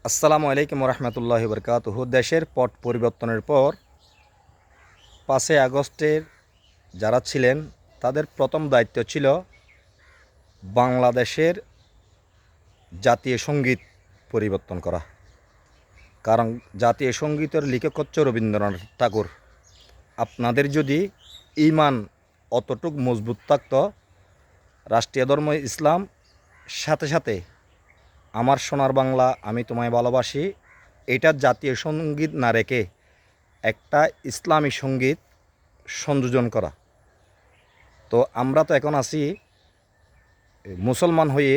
আসসালামু আলাইকুম রহমতুল্লাহি বরকাতুহু। দেশের পট পরিবর্তনের পর 5 আগস্টের যারা ছিলেন তাদের প্রথম দায়িত্ব ছিল বাংলাদেশের জাতীয় সঙ্গীত পরিবর্তন করা। কারণ জাতীয় সঙ্গীতের লেখক হচ্ছে রবীন্দ্রনাথ ঠাকুর। আপনাদের যদি ঈমান অতটুক মজবুত থাকতো, রাষ্ট্রীয় ধর্ম ইসলাম, সাথে সাথে আমার সোনার বাংলা আমি তোমায় ভালোবাসি এটা জাতীয় সঙ্গীত না রেখে একটা ইসলামী সঙ্গীত সংযোজন করা। তো আমরা তো এখন আছি মুসলমান হয়ে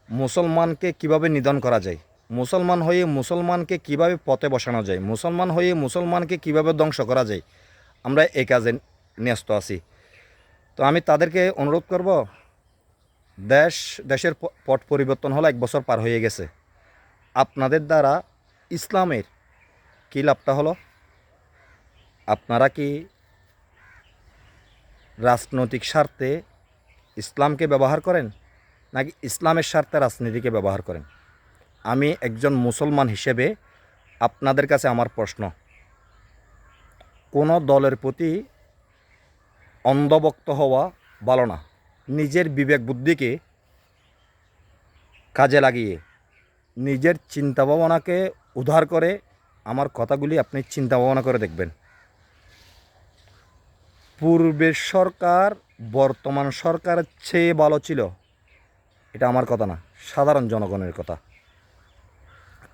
মুসলমানকে কিভাবে নিধন করা যায়, মুসলমান হয়ে মুসলমানকে কিভাবে পথে বসানো যায়, মুসলমান হয়ে মুসলমানকে কিভাবে ধ্বংস করা যায়, আমরা এই কাজে ন্যস্ত আছি। তো আমি তাদেরকে অনুরোধ করব, দেশের পট পরিবর্তন হলো 1 বছর পার হয়ে গেছে। আপনাদের দ্বারা ইসলামের কী লাভটা হলো? আপনারা কি রাজনৈতিক স্বার্থে ইসলামকে ব্যবহার করেন, নাকি ইসলামের স্বার্থে রাজনীতিকে ব্যবহার করেন? আমি একজন মুসলমান হিসেবে আপনাদের কাছে আমার প্রশ্ন, কোনো দলের প্রতি অন্ধভক্ত হওয়া ভালো না। নিজের বিবেক বুদ্ধিকে কাজে লাগিয়ে নিজের চিন্তাভাবনাকে উদ্ধার করে আমার কথাগুলি আপনি চিন্তাভাবনা করে দেখবেন। পূর্বের সরকার বর্তমান সরকারের চেয়ে ভালো ছিল, এটা আমার কথা না, সাধারণ জনগণের কথা।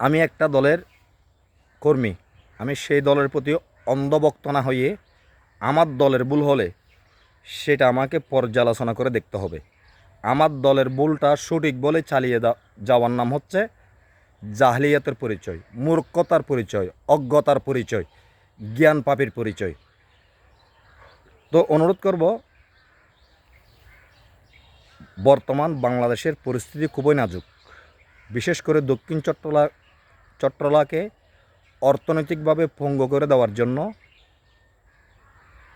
আমি একটা দলের কর্মী, আমি সেই দলের প্রতি অন্ধভক্ত না হয়ে আমার দলের ভুল হলে সেটা আমাকে পর্যালোচনা করে দেখতে হবে। আমার দলের ভুলটা সঠিক বলে চালিয়ে যাওয়ার নাম হচ্ছে জাহলিয়াতের পরিচয়, মূর্খতার পরিচয়, অজ্ঞতার পরিচয়, জ্ঞান পাপের পরিচয়। তো অনুরোধ করব, বর্তমান বাংলাদেশের পরিস্থিতি খুবই নাজুক। বিশেষ করে দক্ষিণ চট্টলাকে অর্থনৈতিকভাবে পঙ্গু করে দেওয়ার জন্য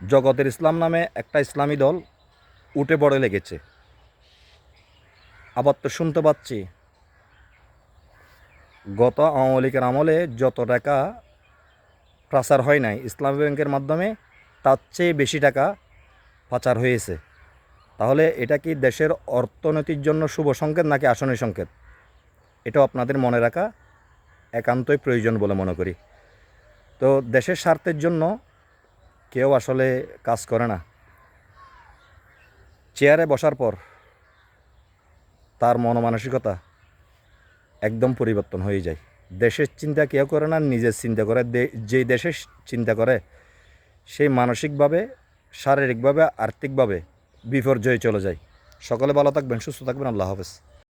জগতের ইসলাম নামে একটা ইসলামী দল উঠে পড়ে লেগেছে। আবার তো শুনতে পাচ্ছি গত আওয়ামী লীগের আমলে যত টাকা পাচার হয় নাই ইসলামী ব্যাংকের মাধ্যমে, তার চেয়ে বেশি টাকা পাচার হয়েছে। তাহলে এটা কি দেশের অর্থনীতির জন্য শুভ সংকেত নাকি আসনের সংকেত? এটাও আপনাদের মনে রাখা একান্তই প্রয়োজন বলে মনে করি। তো দেশের স্বার্থের জন্য কেউ আসলে কাজ করে না। চেয়ারে বসার পর তার মনমানসিকতা একদম পরিবর্তন হয়ে যায়। দেশের চিন্তা কেউ করে না, নিজের চিন্তা করে। যেই দেশের চিন্তা করে সেই মানসিকভাবে, শারীরিকভাবে, আর্থিকভাবে বিপর্যয়ে চলে যায়। সকলে ভালো থাকবেন, সুস্থ থাকবেন। আল্লাহ হাফেজ।